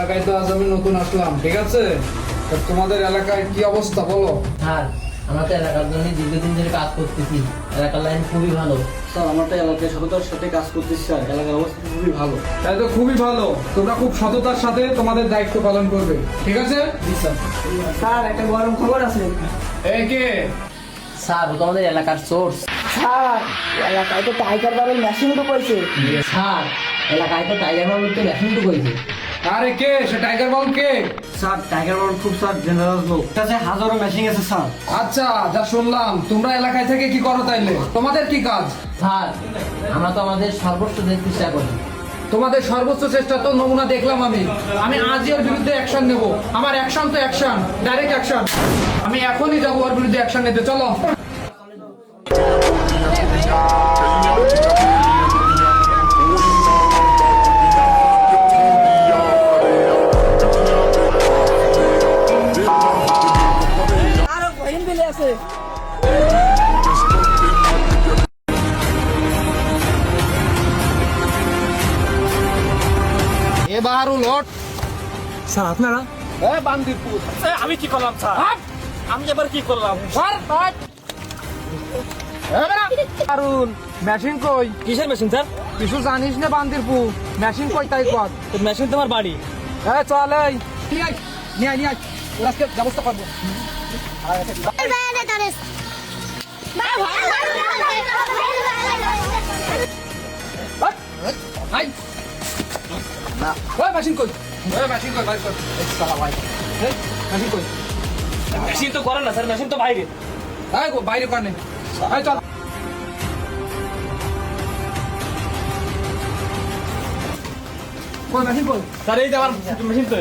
এলাকায় তো আজ আমি নতুন আসলাম, ঠিক আছে? তা তোমাদের এলাকায় কি অবস্থা বলো? স্যার আমরা তো এলাকার জন্য দীর্ঘদিন ধরে কাজ করতেছি, এলাকার লাইন খুবই ভালো। স্যার আমরা তো এলাকায় সততার সাথে কাজ করতেছি স্যার, এলাকার অবস্থা খুবই ভালো। তাই তো খুবই ভালো, তোমরা খুব সততার সাথে তোমাদের দায়িত্ব পালন করবে, ঠিক আছে? জি স্যার। স্যার একটা গরম খবর আছে। এই কে? স্যার ও তো আমাদের এলাকার সোর্স। স্যার এলাকায় তো টাইগার বাবের মেশিন ঢুকেছে। স্যার এলাকায় তো টাইগার বাবুর তো মেশিন ঢুকেছে। আরে কে সে? টাইগার বল কে? স্যার টাইগার বাবু খুব স্যার জেনারেল লোক, কাছে হাজারো মেশিন আছে স্যার। আচ্ছা, যা শুনলাম তোমরা এলাকায় থেকে কি করো তাইলে? তোমাদের কি কাজ? স্যার আমরা তো আমাদের সর্বোচ্চ দেওয়ার চেষ্টা করি। তোমাদের সর্বোচ্চ চেষ্টা তো নমুনা দেখলাম। আমি আজই ওর বিরুদ্ধে অ্যাকশন নেব। আমার অ্যাকশন তো অ্যাকশন, ডাইরেক্ট অ্যাকশন। আমি এখনই যাবো ওর বিরুদ্ধে অ্যাকশন নিতে, চলো। আরো বহিন দিলে আছে। এ বাহারুল হট। স্যার আপনারা? এ বান্দিরপুর। আমি কি করলাম স্যার? আমি এবার কি করলাম? বাহারুল, মেশিন কই? কিসের মেশিন স্যার? কিছু জানিস না বান্দিরপুর? মেশিন কই তাই কর। মেশিন তোমার বাড়ি। হ্যাঁ চল, এই নিয়ে আয়, নিয়ে আয়, নিয়ে আয়। ওর আজকে ব্যবস্থা করবো। আই না, ওই মেশিন কই? ওই মেশিন কই? বাইর কর। এই শালা ভাই, এই মেশিন কই? মেশিন তো করে না স্যার, মেশিন তো বাইরে। এই গো, বাইরে কর নে। এই চল। কই মেশিন কই? স্যার এই যে আমার মেশিন তো।